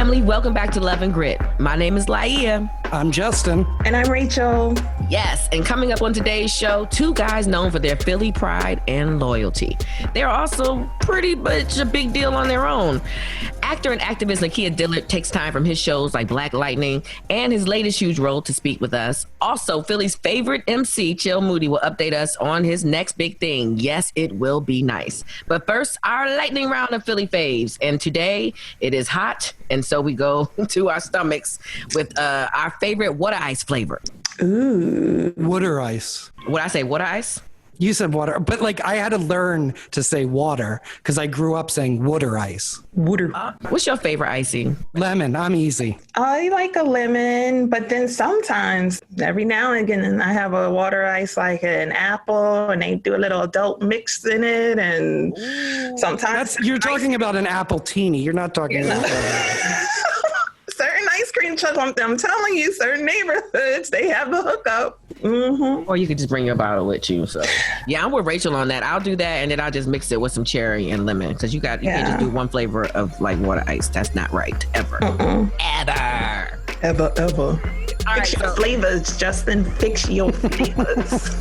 family. Welcome back to Love and Grit. My name is Laia. I'm Justin. And I'm Rachel. Yes, and coming up on today's show, two guys known for their Philly pride and loyalty. They're also pretty much a big deal on their own. Actor and activist Nakia Dillard takes time from his shows like Black Lightning and his latest huge role to speak with us. Also, Philly's favorite MC, Chill Moody, will update us on his next big thing. Yes, it will be nice. But first, our lightning round of Philly faves. And today, it is hot, and so we go to our stomachs with our favorite water ice flavor. Ooh. Water ice. What I say, water ice? You said water, but like I had to learn to say water because I grew up saying water ice. Water. What's your favorite icing? Lemon. I'm easy. I like a lemon, but then sometimes, every now and again, I have a water ice like an apple, and they do a little adult mix in it, and sometimes You're talking about an apple teeny. You're not talking about certain ice cream trucks. I'm telling you, certain neighborhoods, they have the hookup. Mm-hmm. Or you could just bring your bottle with you. So yeah, I'm with Rachel on that. I'll do that, and then I'll just mix it with some cherry and lemon, because you can't just do one flavor of like water ice. That's not right. Ever. Ever. All right, fix your flavors, Justin. Fix your flavors.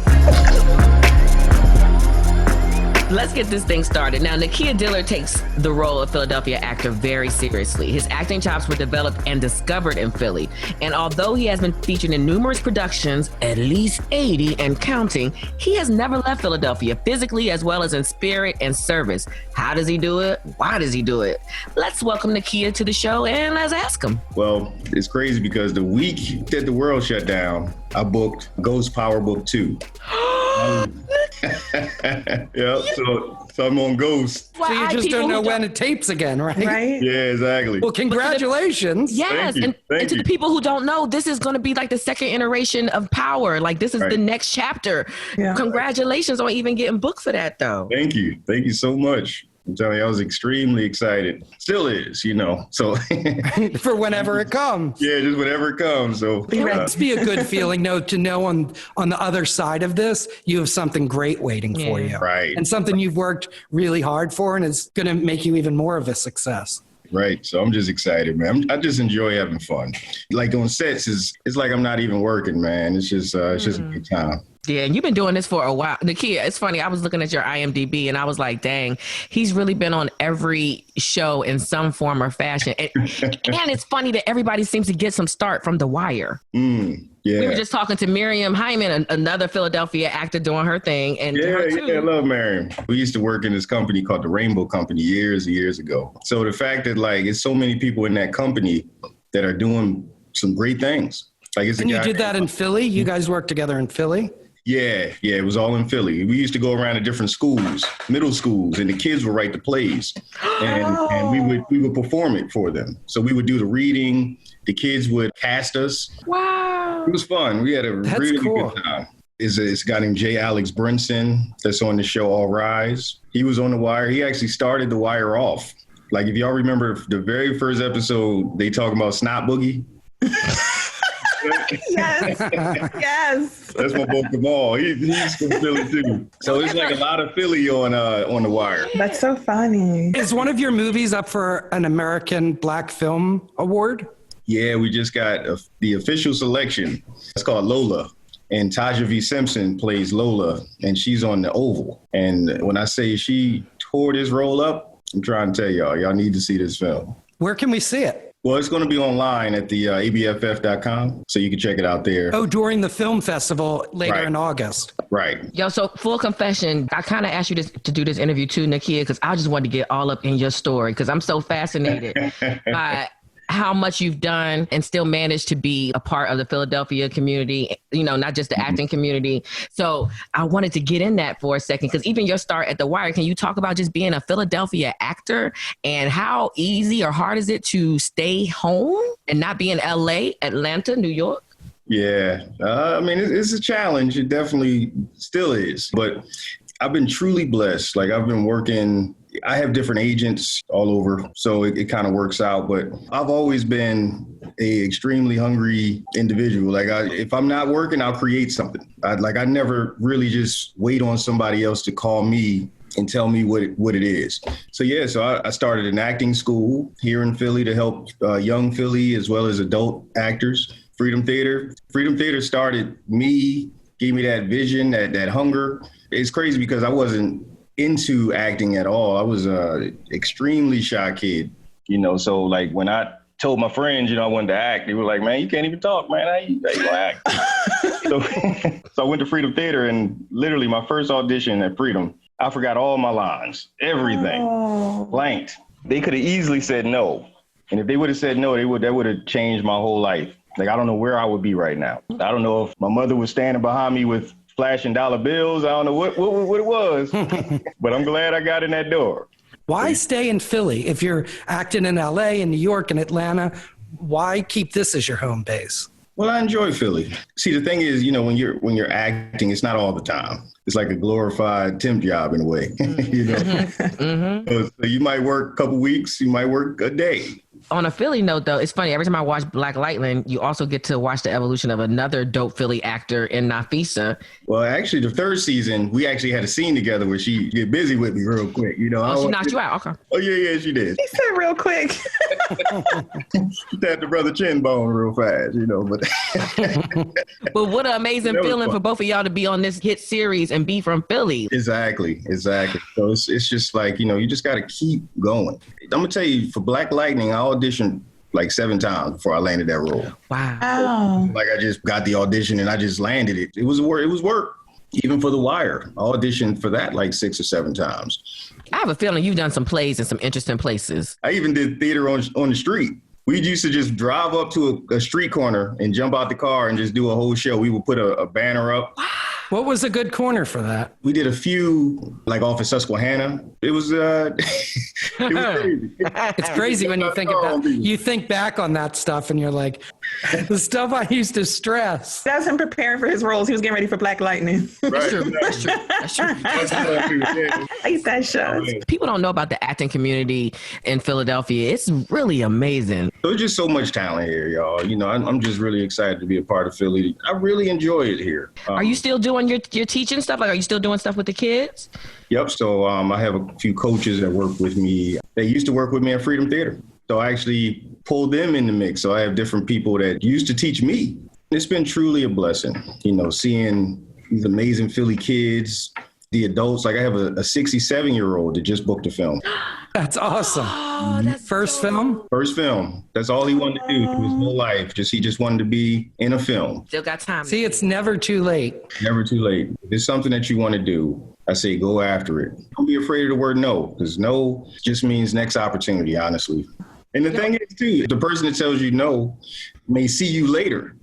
Let's get this thing started. Now, Nakia Dillard takes the role of Philadelphia actor very seriously. His acting chops were developed and discovered in Philly. And although he has been featured in numerous productions, at least 80 and counting, he has never left Philadelphia physically as well as in spirit and service. How does he do it? Why does he do it? Let's welcome Nakia to the show and let's ask him. Well, it's crazy because the week that the world shut down, I booked Ghost Power Book 2. Yeah, so I'm on Ghost. So you just don't know when it tapes again, right? Right? Yeah, exactly. Well, congratulations. Yes, and to the people who don't know, this is going to be like the second iteration of Power. Like, this is the next chapter. Yeah. Congratulations on even getting booked for that, though. Thank you so much. I'm telling you, I was extremely excited. Still is, so. For whenever it comes. Yeah, just whenever it comes. So it must be a good feeling, to know on the other side of this, you have something great waiting for you. Right. And something you've worked really hard for, and it's going to make you even more of a success. Right. So I'm just excited, man. I just enjoy having fun. Like on sets, it's like I'm not even working, man. It's just a good time. Yeah, and you've been doing this for a while. Nakia, it's funny. I was looking at your IMDb and I was like, dang, he's really been on every show in some form or fashion. And it's funny that everybody seems to get some start from The Wire. Yeah. We were just talking to Miriam Hyman, another Philadelphia actor doing her thing. And I love Miriam. We used to work in this company called the Rainbow Company years and years ago. So the fact that it's so many people in that company that are doing some great things. And you did that in Philly? You guys worked together in Philly? Yeah, it was all in Philly. We used to go around to different schools, middle schools, and the kids would write the plays, and we would perform it for them. So we would do the reading. The kids would cast us. Wow, it was fun. We had a really cool. good time. It's a guy named J. Alex Brinson that's on the show All Rise. He was on The Wire. He actually started The Wire off. Like if y'all remember the very first episode, they talk about Snot Boogie. Yes. That's my boy Kamal. He's from Philly too. So it's like a lot of Philly on The Wire. That's so funny. Is one of your movies up for an American Black Film Award? Yeah, we just got the official selection. It's called Lola. And Taja V. Simpson plays Lola, and she's on the Oval. And when I say she tore this role up, I'm trying to tell y'all need to see this film. Where can we see it? Well, it's going to be online at the abff.com, so you can check it out there. Oh, during the film festival later in August. Right. Yo, so full confession, I kind of asked you to do this interview too, Nakia, because I just wanted to get all up in your story, because I'm so fascinated by how much you've done and still managed to be a part of the Philadelphia community, not just the acting community. So I wanted to get in that for a second, because even your start at The Wire, can you talk about just being a Philadelphia actor and how easy or hard is it to stay home and not be in LA, Atlanta, New York? Yeah. It's a challenge. It definitely still is. But I've been truly blessed. Like I've been working, I have different agents all over, so it kind of works out. But I've always been a extremely hungry individual. Like if I'm not working, I'll create something. I never really just wait on somebody else to call me and tell me what it is. So I started an acting school here in Philly to help young Philly as well as adult actors. Freedom Theater started me, gave me that vision, that hunger. It's crazy because I wasn't into acting at all. I was a extremely shy kid, so like when I told my friends, I wanted to act, they were like, man, you can't even talk, man. How you gonna act? So I went to Freedom Theater, and literally my first audition at Freedom, I forgot all my lines, everything, blanked. They could have easily said no. And if they would have said no, that would have changed my whole life. Like, I don't know where I would be right now. I don't know if my mother was standing behind me with flashing dollar bills. I don't know what it was, but I'm glad I got in that door. Why stay in Philly? If you're acting in LA and New York and Atlanta, why keep this as your home base? Well, I enjoy Philly. See, the thing is, when you're acting, it's not all the time. It's like a glorified temp job in a way. So you might work a couple weeks, you might work a day. On a Philly note, though, it's funny. Every time I watch Black Lightning, you also get to watch the evolution of another dope Philly actor in Nafisa. Well, actually, the third season, we actually had a scene together where she get busy with me real quick. She knocked you out. Okay. Oh, yeah, she did. He said real quick. She tapped the brother chin bone real fast, but. But what an amazing feeling for both of y'all to be on this hit series and be from Philly. Exactly. So it's just like, you just got to keep going. I'm going to tell you, for Black Lightning, I auditioned like 7 times before I landed that role. Wow. Like I just got the audition and I just landed it. It was work. Even for The Wire, I auditioned for that like 6 or 7 times. I have a feeling you've done some plays in some interesting places. I even did theater on the street. We used to just drive up to a street corner and jump out the car and just do a whole show. We would put a banner up. What was a good corner for that? We did a few, like off of Susquehanna. It was crazy. It's crazy when you think back on that stuff and you're like, the stuff I used to stress. That's him preparing for his roles. He was getting ready for Black Lightning. That's true. That's true. I hate that show. People don't know about the acting community in Philadelphia. It's really amazing. There's just so much talent here, y'all. I'm just really excited to be a part of Philly. I really enjoy it here. Are you still doing your teaching stuff? Like, are you still doing stuff with the kids? Yep. So I have a few coaches that work with me. They used to work with me at Freedom Theater. So I actually pulled them in the mix. So I have different people that used to teach me. It's been truly a blessing, seeing these amazing Philly kids, the adults. Like I have a 67-year-old that just booked a film. That's awesome. Oh, that's First film? First film. That's all he wanted to do through his whole life. He just wanted to be in a film. Still got time. See, it's never too late. Never too late. If it's something that you want to do, I say go after it. Don't be afraid of the word no, because no just means next opportunity, honestly. And the thing is, too, the person that tells you no may see you later.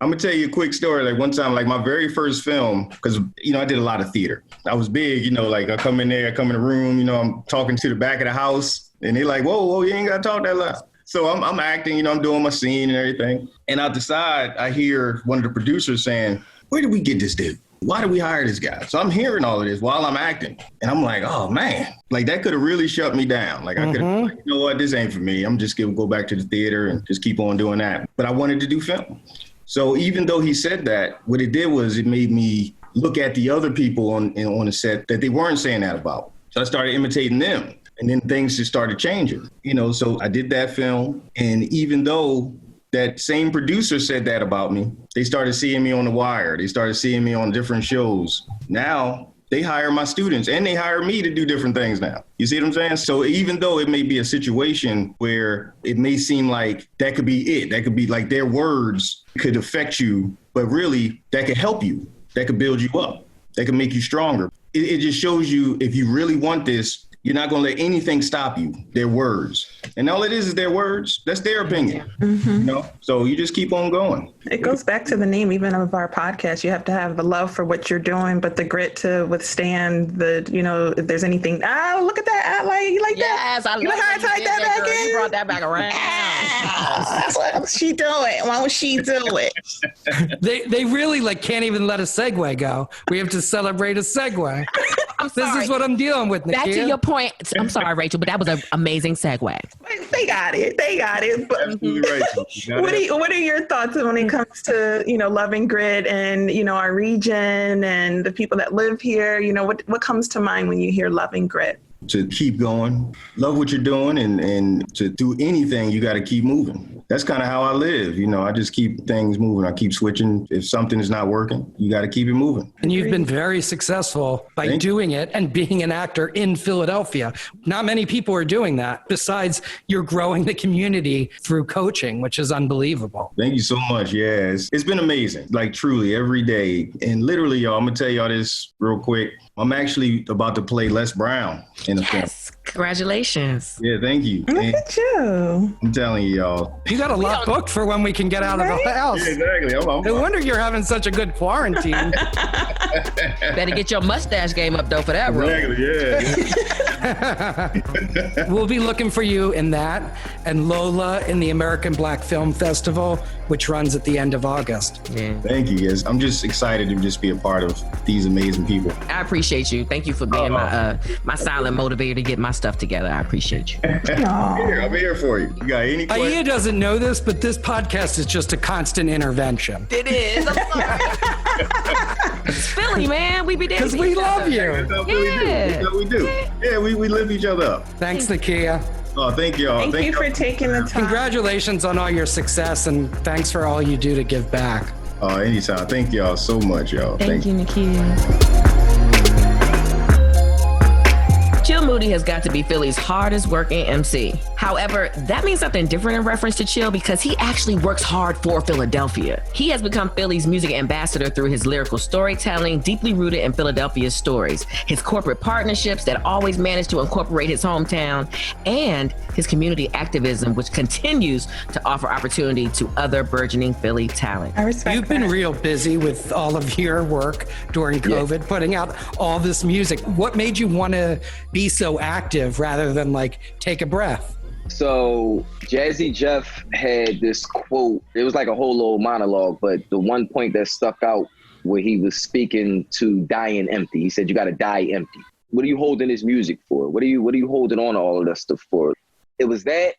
I'm going to tell you a quick story. Like one time, like my very first film, because, I did a lot of theater. I was big, like I come in there, I come in the room, I'm talking to the back of the house and they're like, whoa, you ain't got to talk that loud. So I'm acting, I'm doing my scene and everything. And out the side, I hear one of the producers saying, where did we get this dude? Why did we hire this guy? So I'm hearing all of this while I'm acting. And I'm like, oh, man, like that could have really shut me down. Like I could have, you know what, this ain't for me. I'm just going to go back to the theater and just keep on doing that. But I wanted to do film. So even though he said that, what it did was it made me look at the other people on the set that they weren't saying that about. So I started imitating them. And then things just started changing, so I did that film. And even though that same producer said that about me, they started seeing me on The Wire. They started seeing me on different shows. Now they hire my students and they hire me to do different things now. You see what I'm saying? So even though it may be a situation where it may seem like that could be it, that could be like their words could affect you, but really that could help you. That could build you up. That could make you stronger. It just shows you if you really want this, you're not going to let anything stop you. Their words. And all it is their words. That's their opinion. So you just keep on going. It goes back to the name even of our podcast. You have to have the love for what you're doing, but the grit to withstand if there's anything. Look at that. You like that? Yes, I love how I tied that back in? You brought that back around. That's what she doing. Why would she do it? They really can't even let a segue go. We have to celebrate a segue. I'm sorry. This is what I'm dealing with, Nakia. Back to your point. I'm sorry, Rachel, but that was an amazing segue. They got it. But Absolutely right. what are your thoughts when it comes to, Loving Grit and, our region and the people that live here? What comes to mind when you hear Loving Grit? To keep going, love what you're doing, and to do anything, you got to keep moving. That's kind of how I live. I just keep things moving. I keep switching. If something is not working, you got to keep it moving. And you've been very successful by doing it and being an actor in Philadelphia. Not many people are doing that. Besides, you're growing the community through coaching, which is unbelievable. Thank you so much. Yeah, it's been amazing. Like truly every day. And literally, y'all, I'm going to tell y'all this real quick. I'm actually about to play Les Brown in a film. Congratulations. Yeah, thank you. Look at you. I'm telling you, y'all. You got a lot booked for when we can get out of the house. Yeah, exactly. No wonder you're having such a good quarantine. Better get your mustache game up, though, for that role. Exactly, yeah. We'll be looking for you in that, and Lola in the American Black Film Festival, which runs at the end of August. Yeah. Thank you, guys. I'm just excited to just be a part of these amazing people. I appreciate you. Thank you for being my silent motivator to get my stuff together. I appreciate you. I'll be here for you. You got any questions? Aya doesn't know this, but this podcast is just a constant intervention. It is. I'm sorry. It's Philly, man. We be there. Because we love you. That's what we do. Yeah, we lift each other up. Thanks, Nakia. Oh, thank y'all. Thank you for taking the time. Congratulations on all your success, and thanks for all you do to give back. Oh, anytime. Thank y'all so much, y'all. Thank you, Nakia. Chill Moody has got to be Philly's hardest working MC. However, that means something different in reference to Chill because he actually works hard for Philadelphia. He has become Philly's music ambassador through his lyrical storytelling, deeply rooted in Philadelphia's stories, his corporate partnerships that always manage to incorporate his hometown, and his community activism, which continues to offer opportunity to other burgeoning Philly talent. I respect You've been real busy with all of your work during COVID, putting out all this music. What made you want to be so active rather than like take a breath? So Jazzy Jeff had this quote. It was like a whole little monologue, but the one point that stuck out where he was speaking to dying empty. He said, "You got to die empty. What are you holding this music for? What are you holding on to all of that stuff for?" It was that,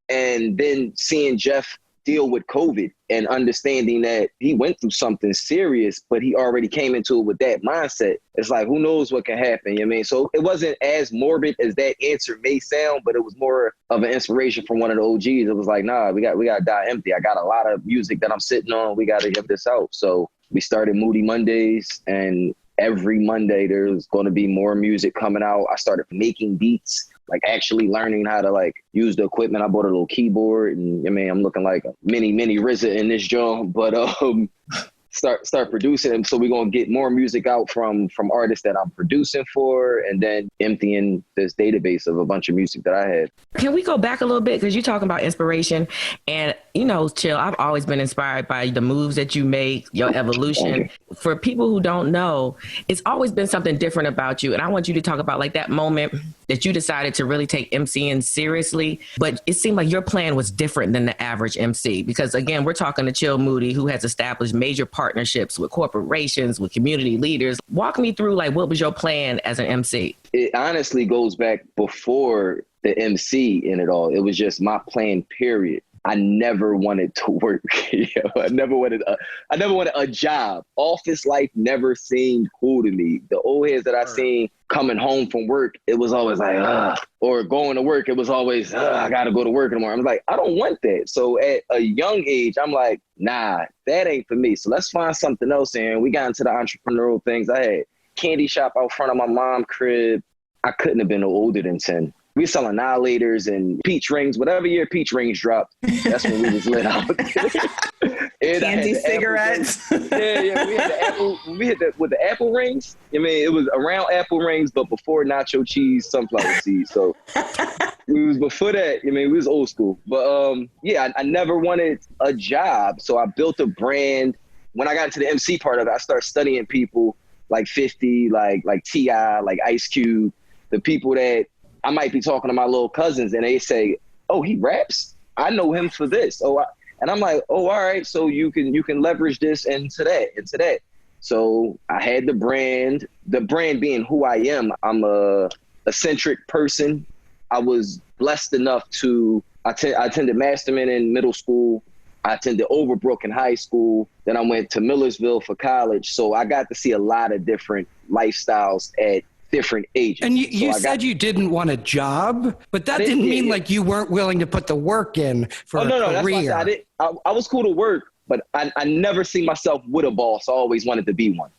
and then seeing Jeff deal with COVID and understanding that he went through something serious, but he already came into it with that mindset. It's like, who knows what can happen, you know what I mean? So it wasn't as morbid as that answer may sound, but it was more of an inspiration from one of the OGs. It was like, nah, we got to die empty. I got a lot of music that I'm sitting on. We got to get this out. So we started Moody Mondays, and every Monday there's going to be more music coming out. I started making beats, like actually learning how to like use the equipment. I bought a little keyboard, and I mean, I'm looking like a mini RZA in this joint, but start producing them. So we're gonna get more music out from artists that I'm producing for, and then emptying this database of a bunch of music that I had. Can we go back a little bit? Because you're talking about inspiration, and Chill, I've always been inspired by the moves that you make, your evolution. For people who don't know, it's always been something different about you. And I want you to talk about like that moment that you decided to really take MCing seriously, but it seemed like your plan was different than the average MC. Because again, we're talking to Chill Moody, who has established major partnerships with corporations, with community leaders. Walk me through like, what was your plan as an MC? It honestly goes back before the MC in it all. It was just my plan, period. I never wanted to work. I never wanted a job. Office life never seemed cool to me. The old heads that I seen coming home from work, it was always like, or going to work, it was always, I got to go to work in the morning. I'm like, I don't want that. So at a young age, I'm like, nah, that ain't for me. So let's find something else. And we got into the entrepreneurial things. I had candy shop out front of my mom's crib. I couldn't have been no older than 10. We were selling annihilators and peach rings. Whatever year peach rings dropped, that's when we was lit out. Candy cigarettes. Yeah. We had the apple. We hit with the apple rings. I mean, it was around apple rings, but before nacho cheese, sunflower seeds. So we was before that. I mean, we was old school. But I never wanted a job, so I built a brand. When I got into the MC part of it, I started studying people like 50, like T.I., like Ice Cube, the people that I might be talking to my little cousins and they say, "Oh, he raps? I know him for this." And I'm like, "Oh, all right. So you can leverage this into that. So I had the brand. the brand being who I am, I'm a eccentric person. I was blessed enough to, I attended Masterman in middle school. I attended Overbrook in high school. Then I went to Millersville for college. So I got to see a lot of different lifestyles at different ages. And you said you didn't want a job, but that didn't mean like you weren't willing to put the work in for a career. That's why I said I was cool to work, but I never see myself with a boss. I always wanted to be one.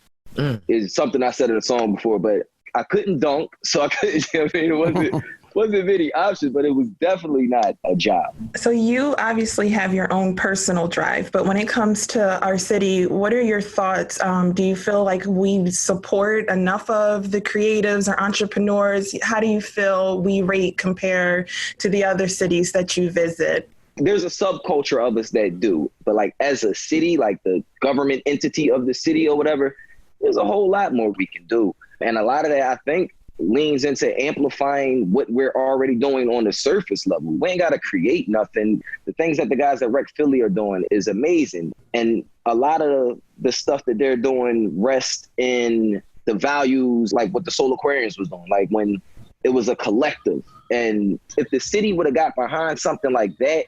It's something I said in a song before, but I couldn't dunk, so I couldn't, I mean, it wasn't many options, but it was definitely not a job. So you obviously have your own personal drive, but when it comes to our city, what are your thoughts? Do you feel like we support enough of the creatives or entrepreneurs? How do you feel we rate compared to the other cities that you visit? There's a subculture of us that do, but like as a city, like the government entity of the city or whatever, there's a whole lot more we can do. And a lot of that, I think, leans into amplifying what we're already doing on the surface level. We ain't got to create nothing. The things that the guys at Rec Philly are doing is amazing. And a lot of the stuff that they're doing rests in the values, like what the Soul Aquarians was doing, like when it was a collective. And if the city would have got behind something like that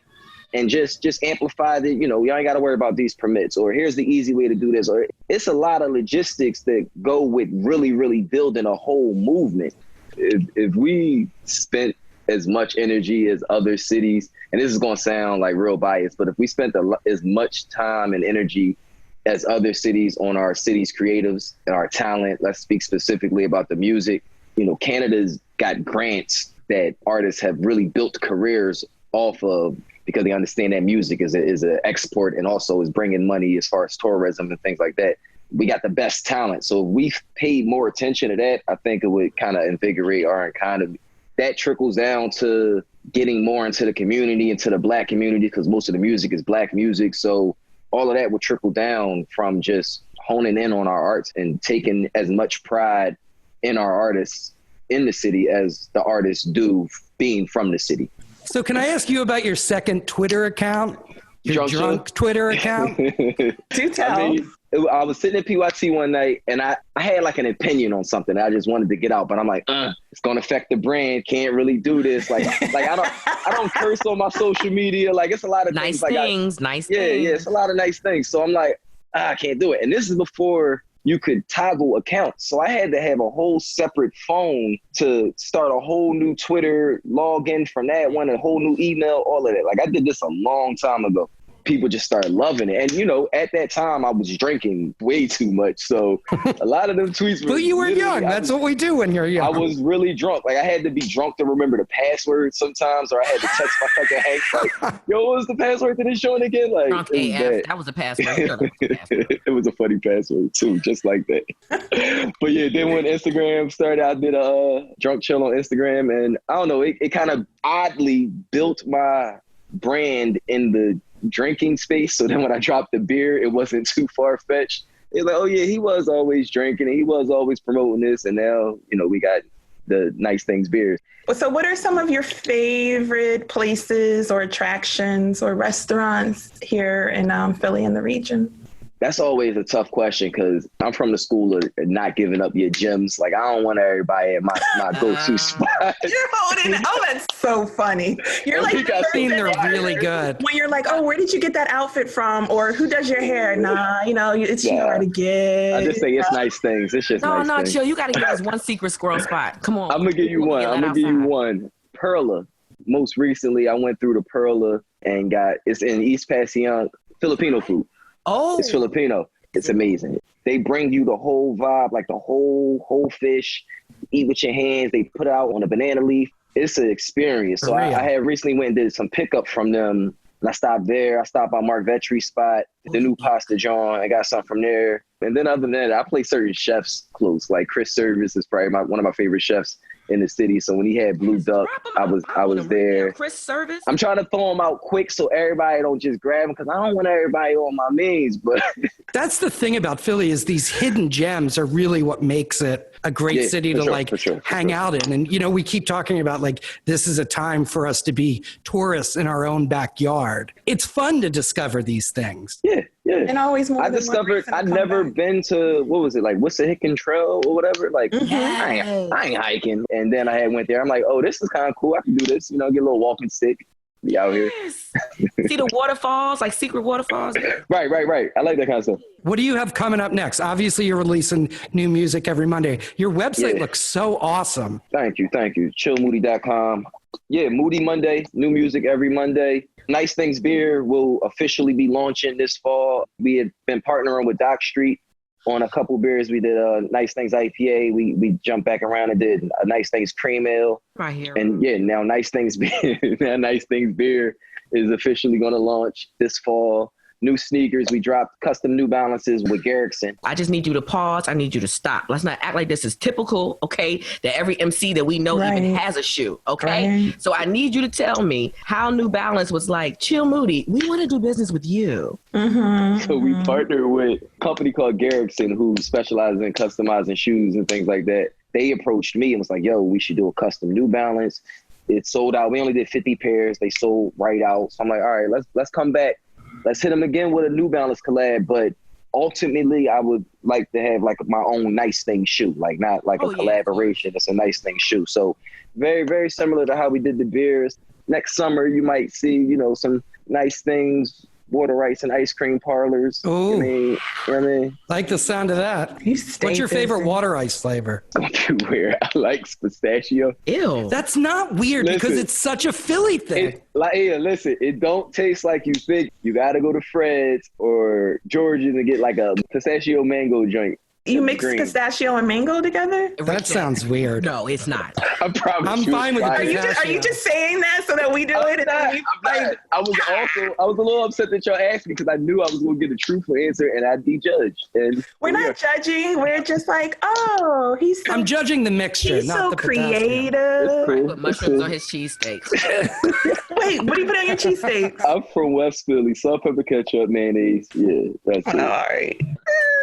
and just amplified it, you know, y'all ain't got to worry about these permits, or here's the easy way to do this, or it's a lot of logistics that go with really, really building a whole movement. If we spent as much energy as other cities, and this is going to sound like real biased, but if we spent as much time and energy as other cities on our city's creatives and our talent, let's speak specifically about the music, you know, Canada's got grants that artists have really built careers off of, because they understand that music is an export and also is bringing money as far as tourism and things like that. We got the best talent. So if we paid more attention to that, I think it would kind of invigorate our economy. That trickles down to getting more into the community, into the Black community, because most of the music is Black music. So all of that would trickle down from just honing in on our arts and taking as much pride in our artists in the city as the artists do being from the city. So can I ask you about your second Twitter account? Your drunk Twitter account? Do tell. I was sitting at PYT one night and I had like an opinion on something. I just wanted to get out, but I'm like, it's going to affect the brand. Can't really do this. Like I don't curse on my social media. Like it's a lot of nice things. Things. Yeah, it's a lot of nice things. So I'm like, I can't do it. And this is before you could toggle accounts. So I had to have a whole separate phone to start a whole new Twitter, log in from that one, a whole new email, all of that. Like I did this a long time ago. People just started loving it. And, you know, at that time, I was drinking way too much. So a lot of them tweets were... But you were young. That's what we do when you're young. I was really drunk. Like, I had to be drunk to remember the password sometimes, or I had to text my fucking Hank, like, yo, what was the password to this joint again? Like, drunk AF. That was a password. It was a funny password, too, just like that. But, yeah, then when Instagram started, I did a drunk chill on Instagram. And, I don't know, it kind of oddly built my brand in the drinking space. So then when I dropped the beer, it wasn't too far-fetched. It's like, oh yeah, he was always drinking and he was always promoting this, and now, you know, we got the Nice Things beers. So what are some of your favorite places or attractions or restaurants here in Philly and the region? That's always a tough question because I'm from the school of not giving up your gems. Like, I don't want everybody at my go-to spot. You're holding it. Oh, that's so funny. You're like, I've seen they're really good. When you're like, oh, where did you get that outfit from? Or who does your hair? Nah, you know, it's hard to get. I just say it's Nice Things. It's just nice things. Chill. You got to give us one secret squirrel spot. Come on. I'm going to give you one. Perla. Most recently, I went through the Perla and it's in East Passyunk, Filipino food. Oh, it's Filipino. It's amazing. They bring you the whole vibe, like the whole fish. Eat with your hands. They put it out on a banana leaf. It's an experience. So I had recently went and did some pickup from them. And I stopped there. I stopped by Mark Vetri's spot, the new Pasta John. I got something from there. And then other than that, I play certain chefs close. Like Chris Service is probably one of my favorite chefs in the city. So when he had Blue Duck, I was there. Chris Service. I'm trying to throw them out quick so everybody don't just grab them, because I don't want everybody on my means. But that's the thing about Philly, is these hidden gems are really what makes it a great city to hang out in. And, you know, we keep talking about like, this is a time for us to be tourists in our own backyard. It's fun to discover these things. Yeah, Yeah. And always more I than one discovered reason to I'd come never back. been to, what was it, like Wissahickon Trail or whatever. Like, Mhm. I ain't hiking. And then I had went there. I'm like, oh, this is kind of cool. I can do this. You know, get a little walking stick. Be out here. Yes. See the waterfalls, like secret waterfalls. Right. I like that kind of stuff. What do you have coming up next? Obviously, you're releasing new music every Monday. Your website Yeah. looks so awesome. Thank you. Chillmoody.com. Yeah, Moody Monday, new music every Monday. Nice Things Beer will officially be launching this fall. We had been partnering with Dock Street on a couple beers. We did a Nice Things IPA. We jumped back around and did a Nice Things Cream Ale. Right here. And yeah, now Nice Things Beer, Nice Things Beer is officially going to launch this fall. New sneakers. We dropped custom New Balances with Garrickson. I just need you to pause. I need you to stop. Let's not act like this is typical, okay? That every MC that we know even has a shoe, okay? Right. So I need you to tell me how New Balance was like, Chill Moody, we want to do business with you. Mm-hmm. So we partnered with a company called Garrickson, who specializes in customizing shoes and things like that. They approached me and was like, yo, we should do a custom New Balance. It sold out. We only did 50 pairs. They sold right out. So I'm like, all right, let's come back. Let's hit them again with a New Balance collab. But ultimately, I would like to have like my own Nice Thing shoe, like not like a collaboration. It's a Nice Thing shoe. So very, very similar to how we did the beers. Next summer, you might see, you know, some Nice Things, water ice and ice cream parlors. Ooh. You know what I mean? Like the sound of that. You What's your favorite water ice flavor? Everywhere. I like pistachio. Ew. That's not weird because Listen. it's such a Philly thing. Listen, it don't taste like you think. You got to go to Fred's or George's and get like a pistachio mango joint. You mix Green. pistachio and mango together? That sounds weird. No, it's not. I promise I'm you fine it's with fire. it. Are you just saying that so that we do it? And then I was a little upset that y'all asked me because I knew I was going to get a truthful answer and I'd be judged. And we're not judging. We're just like, oh, he's so, I'm judging the mixture, he's not so the potassium. creative. Put mushrooms on his cheesesteaks. Wait, what do you put on your cheesesteaks? I'm from West Philly. Salt, pepper, ketchup, mayonnaise. Yeah, that's it. All right.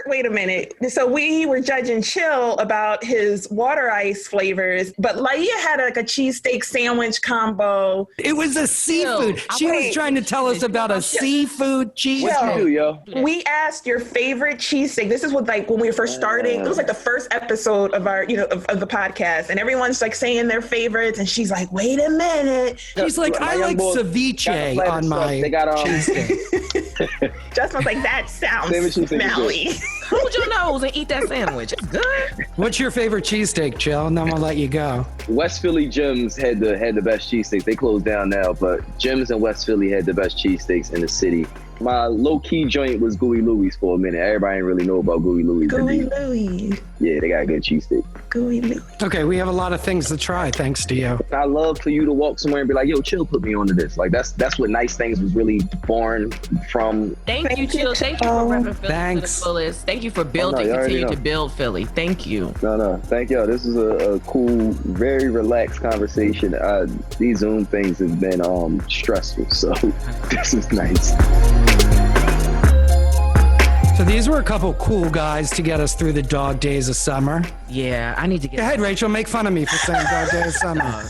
Wait a minute. So we were judging Chill about his water ice flavors, but Laia had like a cheesesteak sandwich combo. It was a seafood. She was trying to tell us about a seafood What you cheesesteak. do, yo? We asked your favorite cheesesteak. This is what, like, when we were first starting, it was like the first episode of our, of the podcast, and everyone's like saying their favorites, and she's like, wait a minute. She's like, My I young like boys ceviche got on my They got cheesesteak. Justin's like, that sounds Sandwich cheesesteak is smelly. Hold your nose and eat that sandwich. It's good. What's your favorite cheesesteak, Jill? And then we'll let you go. West Philly Jim's had the best cheesesteaks. They closed down now, but Jim's in West Philly had the best cheesesteaks in the city. My low-key joint was Gooey Louie's for a minute. Everybody didn't really know about Gooey Louie's. Gooey Louie. Yeah, they got a good cheesesteak. Gooey Louie. Okay, we have a lot of things to try, thanks to you. I love for you to walk somewhere and be like, yo, Chill, put me onto this. Like, that's what Nice Things was really born from. Thank you, Chill. Thank you for repping Philly Thanks. to the fullest. Thank you for building, you already continue know. to build Philly. Thank you. No, thank y'all. This is a cool, very relaxed conversation. These Zoom things have been stressful, so this is nice. So these were a couple cool guys to get us through the dog days of summer. Yeah, I need to get. Go ahead, Rachel, make fun of me for saying dog days of summer.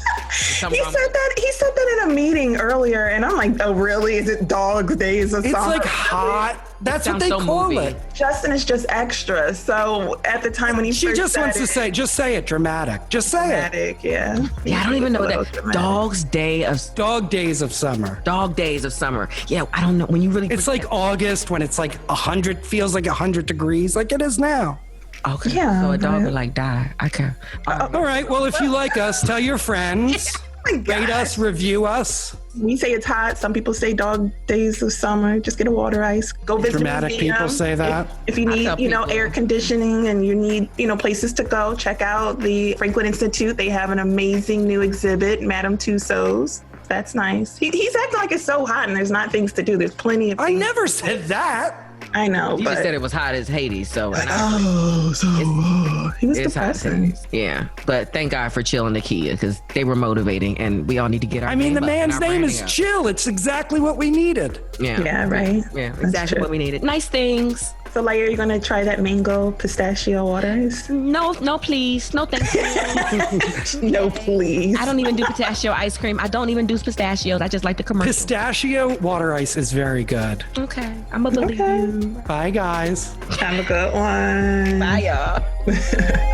He said that in a meeting earlier, and I'm like, oh, really? Is it dog days of It's summer? like hot. That's what sounds they so call movie. it. Justin is just extra. So at the time when he She first just said wants to it, say, just say it dramatic. Just say it. dramatic, yeah. Yeah, I don't even know It's a that. little dramatic. Dog days of summer. Dog days of summer. Yeah, I don't know when you really. It's like August when it's like 100, feels like 100 degrees, like it is now. Okay, Yeah, so a dog but- would like die. Okay. All right, well, if you like us, tell your friends, Oh my God. rate us, review us. We say it's hot. Some people say dog days of summer. Just get a water ice. Go visit Dramatic a museum. people say that. If you need, tell people. air conditioning and you need, places to go, check out the Franklin Institute. They have an amazing new exhibit, Madame Tussauds. That's nice. He's acting like it's so hot and there's not things to do. There's plenty of I things. never said that. I know, You but just said it was hot as Hades, so and he was it's hot as depressing. Hades. Yeah, but thank God for Chill and Nakia because they were motivating, and we all need to get our. I mean, the game up and man's our name branding is up. Chill. It's exactly what we needed. Yeah. Yeah, right. Yeah, That's exactly true. what we needed. Nice things. Celaya, are you going to try that mango pistachio water ice? No, please. No, thank you. No, please. I don't even do pistachio ice cream. I don't even do pistachios. I just like the commercial. Pistachio water ice is very good. Okay. I'm going to believe you. Bye, guys. Have a good one. Bye, y'all.